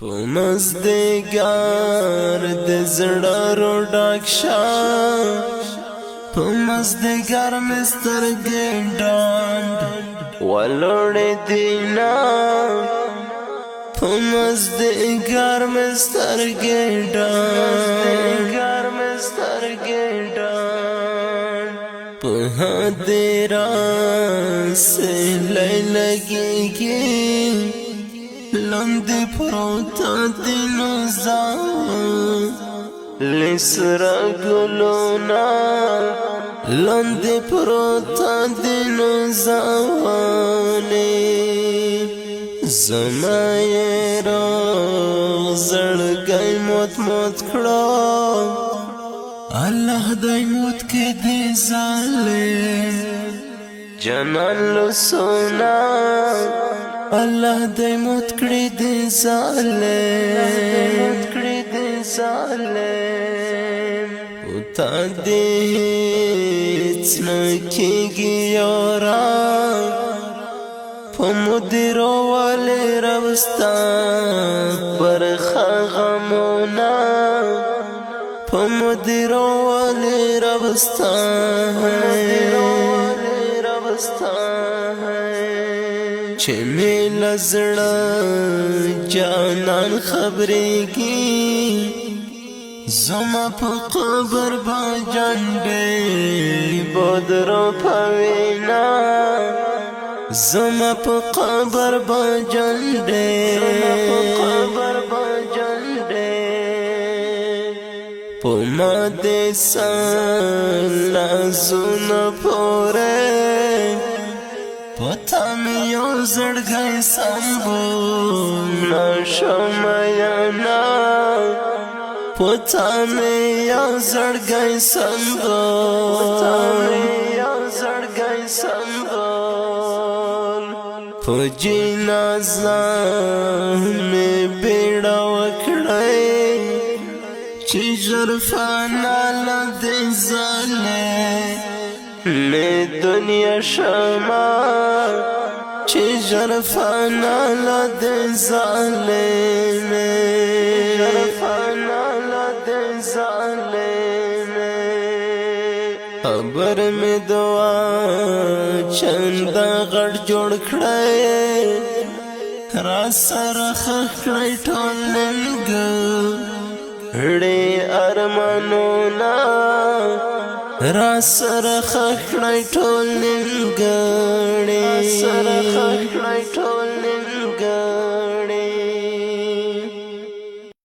په مزدګار د زړه رو ډاک شه په مزدګار مستر ګډاند ولوړې دینا په مزدګار مستر ګډاند په هدیرا سے لګيږي لندې پروتا دینو زاو لسرا ګلونا لندې پروتا دینو زاوانه زمایر زړګي موت موت کړه الله دای موت کې دې ظالم جنان لو سونا الله دې موت کړې دې ظالم او تا دې څنکېږي یارا په مدیرو والے ربستا پر غمونا په مدیرو والے ربستا چې مې لزړه جانان خبرېږي زما په قبر با جنډې بدرو پوینا زما په قبر با جنډې په ما دې سلا زونه پوره پتا می یو زړګی سمبول نشمایانا پتا می یو زړګی په جنازه می بیړه وکړی چې ژرفانا لدې ظالم میں دنیا شما چه جرفانا لد ظالم خبر میں دعا چندا غړ جوړ کړای را سره خړای ټولنګ هړې ارمانونا را سره خړای ټول ننګړې